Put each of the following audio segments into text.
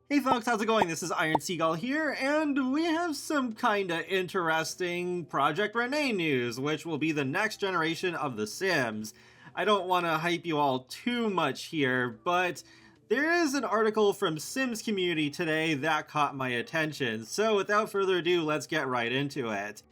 Hey folks, how's it going? This is Iron Seagull here, and we have some kinda interesting Project Rene news, which will be the next generation of The Sims. I don't want to hype you all too much here, but there is an article from Sims Community today that caught my attention, so without further ado, let's get right into it.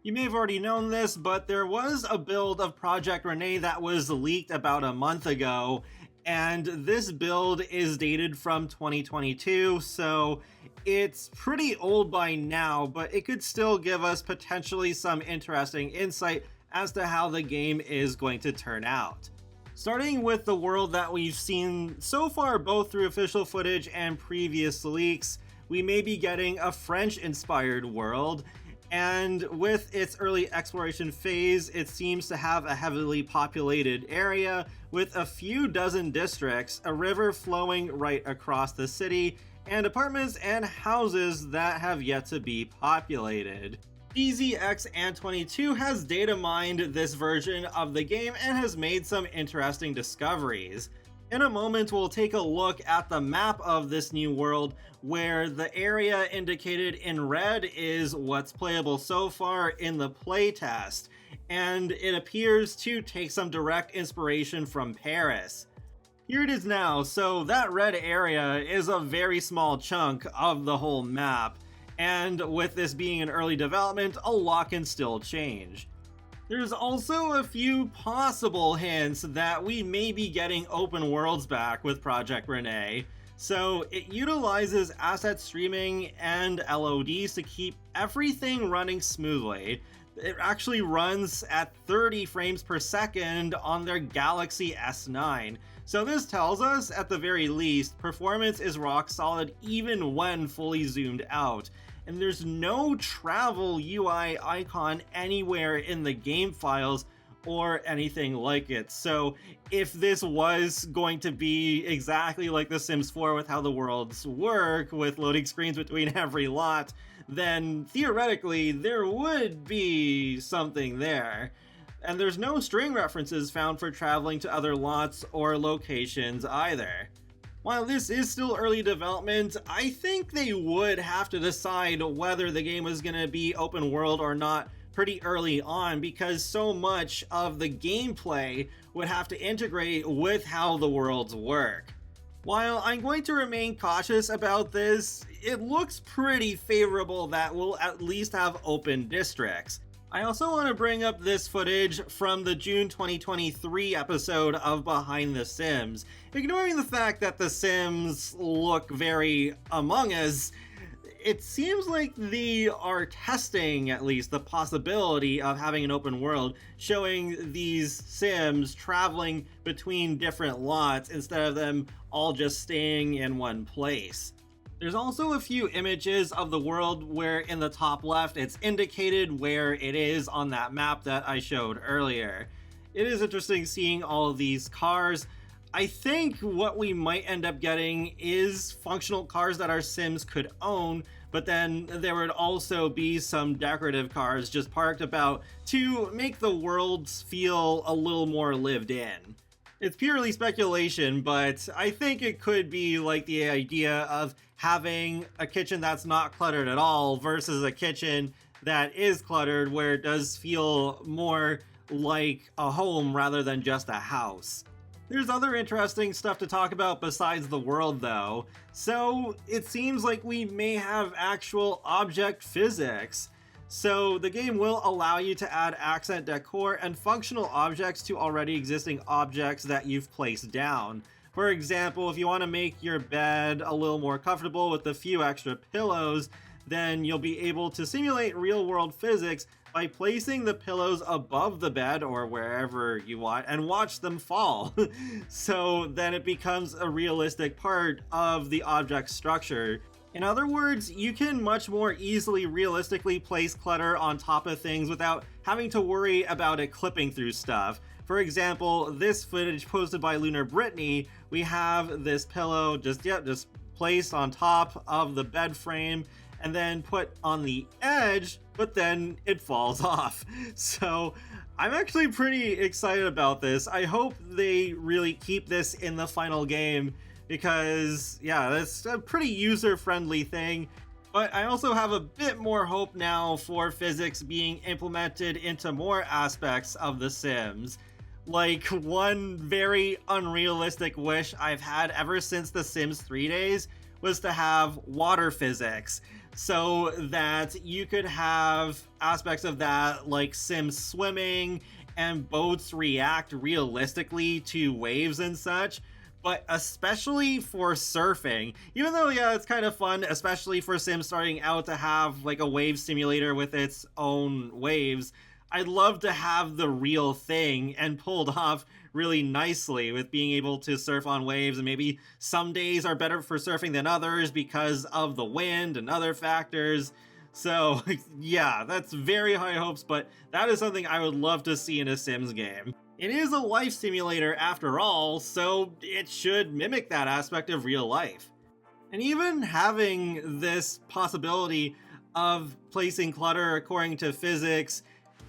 You may have already known this, but there was a build of Project Rene that was leaked about a month ago, and this build is dated from 2022, so it's pretty old by now, but it could still give us potentially some interesting insight as to how the game is going to turn out. Starting with the world that we've seen so far, both through official footage and previous leaks, we may be getting a French-inspired world. And with its early exploration phase, it seems to have a heavily populated area with a few dozen districts, a river flowing right across the city, and apartments and houses that have yet to be populated. DZX-and22 has data mined this version of the game and has made some interesting discoveries. In a moment, we'll take a look at the map of this new world, where the area indicated in red is what's playable so far in the playtest, and it appears to take some direct inspiration from Paris. Here it is now, so that red area is a very small chunk of the whole map, and with this being in early development, a lot can still change. There's also a few possible hints that we may be getting open worlds back with Project Rene. So it utilizes asset streaming and LODs to keep everything running smoothly. It actually runs at 30 frames per second on their Galaxy S9. So this tells us, at the very least, performance is rock solid even when fully zoomed out. And there's no travel UI icon anywhere in the game files or anything like it. So if this was going to be exactly like The Sims 4 with how the worlds work, with loading screens between every lot, then theoretically there would be something there. And there's no string references found for traveling to other lots or locations either. While this is still early development, I think they would have to decide whether the game was going to be open world or not pretty early on, because so much of the gameplay would have to integrate with how the worlds work. While I'm going to remain cautious about this, it looks pretty favorable that we'll at least have open districts. I also want to bring up this footage from the June 2023 episode of Behind the Sims. Ignoring the fact that the Sims look very Among Us, it seems like they are testing at least the possibility of having an open world, showing these Sims traveling between different lots instead of them all just staying in one place. There's also a few images of the world where in the top left it's indicated where it is on that map that I showed earlier. It is interesting seeing all of these cars. I think what we might end up getting is functional cars that our Sims could own, but then there would also be some decorative cars just parked about to make the worlds feel a little more lived in. It's purely speculation, but I think it could be like the idea of having a kitchen that's not cluttered at all versus a kitchen that is cluttered, where it does feel more like a home rather than just a house. There's other interesting stuff to talk about besides the world though. So it seems like we may have actual object physics. So the game will allow you to add accent decor and functional objects to already existing objects that you've placed down. For example, if you want to make your bed a little more comfortable with a few extra pillows, then you'll be able to simulate real-world physics by placing the pillows above the bed or wherever you want and watch them fall. So then it becomes a realistic part of the object structure. In other words, you can much more easily realistically place clutter on top of things without having to worry about it clipping through stuff. For example, this footage posted by Lunar Brittany, we have this pillow just placed on top of the bed frame and then put on the edge, but then it falls off. So I'm actually pretty excited about this. I hope they really keep this in the final game, because yeah, that's a pretty user-friendly thing. But I also have a bit more hope now for physics being implemented into more aspects of The Sims. Like, one very unrealistic wish I've had ever since The Sims 3 days was to have water physics, so that you could have aspects of that like Sims swimming and boats react realistically to waves and such, but especially for surfing. Even though, yeah, it's kind of fun, especially for Sims starting out, to have like a wave simulator with its own waves, I'd love to have the real thing and pulled off really nicely with being able to surf on waves. And maybe some days are better for surfing than others because of the wind and other factors. So yeah, that's very high hopes, but that is something I would love to see in a Sims game. It is a life simulator after all, so it should mimic that aspect of real life. And even having this possibility of placing clutter according to physics,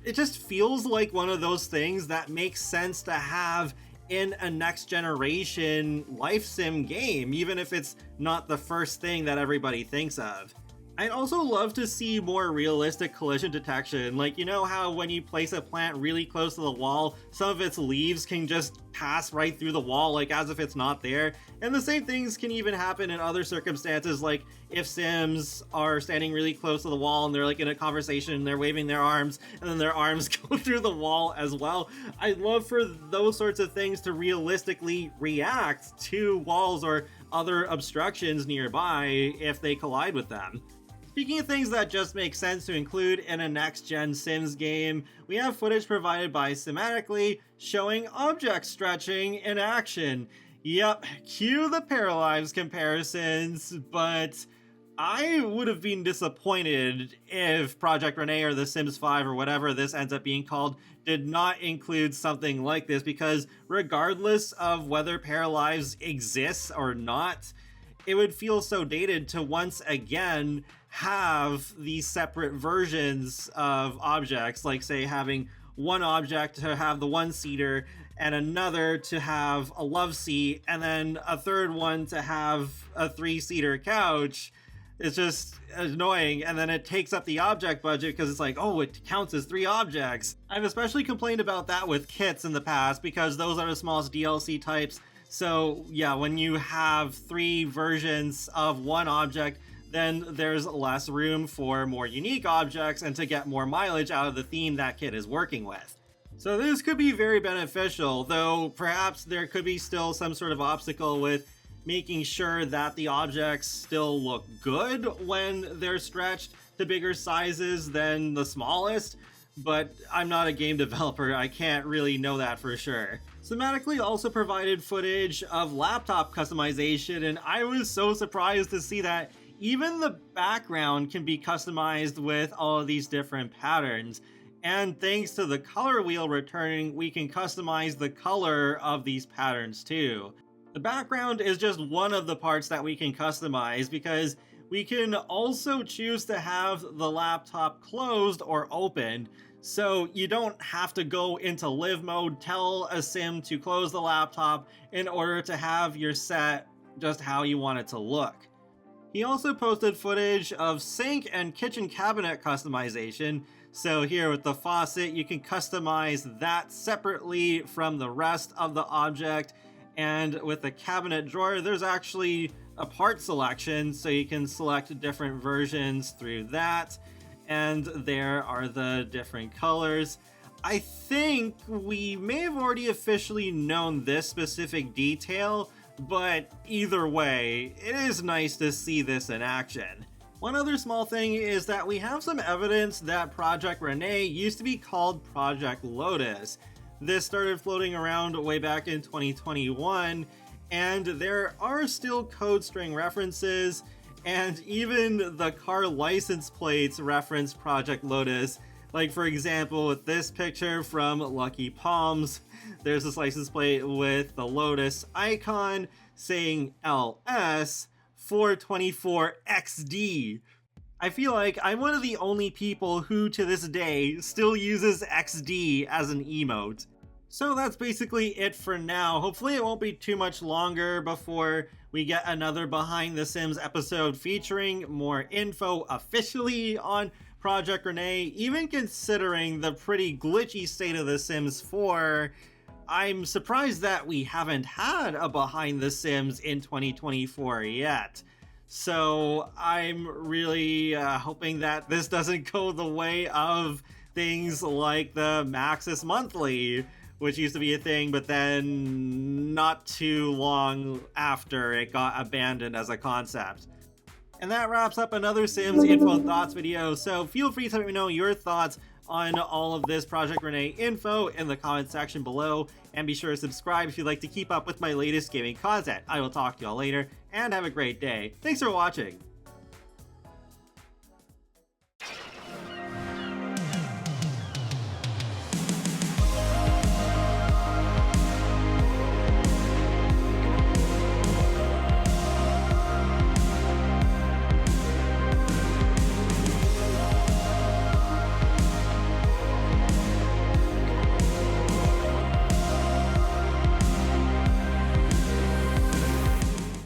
it just feels like one of those things that makes sense to have in a next generation life sim game, even if it's not the first thing that everybody thinks of. I'd also love to see more realistic collision detection. Like, you know how when you place a plant really close to the wall, some of its leaves can just pass right through the wall, like as if it's not there? And the same things can even happen in other circumstances, like if Sims are standing really close to the wall and they're like in a conversation and they're waving their arms, and then their arms go through the wall as well. I'd love for those sorts of things to realistically react to walls or other obstructions nearby if they collide with them. Speaking of things that just make sense to include in a next-gen Sims game, we have footage provided by Cinematically showing object stretching in action. Yep, cue the Paralives comparisons, but I would have been disappointed if Project Rene or The Sims 5 or whatever this ends up being called did not include something like this, because regardless of whether Paralives exists or not, it would feel so dated to once again have these separate versions of objects, like say having one object to have the one-seater and another to have a love seat, and then a third one to have a three-seater couch. It's just annoying, and then it takes up the object budget because it's like, oh, it counts as 3 objects. I've especially complained about that with kits in the past because those are the smallest DLC types. So yeah, when you have 3 versions of one object, then there's less room for more unique objects and to get more mileage out of the theme that kit is working with. So this could be very beneficial, though perhaps there could be still some sort of obstacle with making sure that the objects still look good when they're stretched to bigger sizes than the smallest, but I'm not a game developer, I can't really know that for sure. Cinematically also provided footage of laptop customization, and I was so surprised to see that even the background can be customized with all of these different patterns. And thanks to the color wheel returning, we can customize the color of these patterns too. The background is just one of the parts that we can customize, because we can also choose to have the laptop closed or opened. So you don't have to go into live mode, tell a sim to close the laptop in order to have your set just how you want it to look. He also posted footage of sink and kitchen cabinet customization. So here with the faucet, you can customize that separately from the rest of the object. And with the cabinet drawer, there's actually a part selection, so you can select different versions through that. And there are the different colors. I think we may have already officially known this specific detail, but either way, it is nice to see this in action. One other small thing is that we have some evidence that Project Rene used to be called Project Lotus. This started floating around way back in 2021, and there are still code string references, and even the car license plates reference Project Lotus. Like, for example, with this picture from Lucky Palms, there's this license plate with the Lotus icon saying LS 424XD. I feel like I'm one of the only people who, to this day, still uses XD as an emote. So that's basically it for now. Hopefully it won't be too much longer before we get another Behind the Sims episode featuring more info officially on Project Rene. Even considering the pretty glitchy state of The Sims 4, I'm surprised that we haven't had a Behind the Sims in 2024 yet. So I'm really hoping that this doesn't go the way of things like the Maxis Monthly, which used to be a thing, but then not too long after it got abandoned as a concept. And that wraps up another Sims Info and Thoughts video, so feel free to let me know your thoughts on all of this Project Rene info in the comment section below, and be sure to subscribe if you'd like to keep up with my latest gaming content. I will talk to y'all later, and have a great day. Thanks for watching!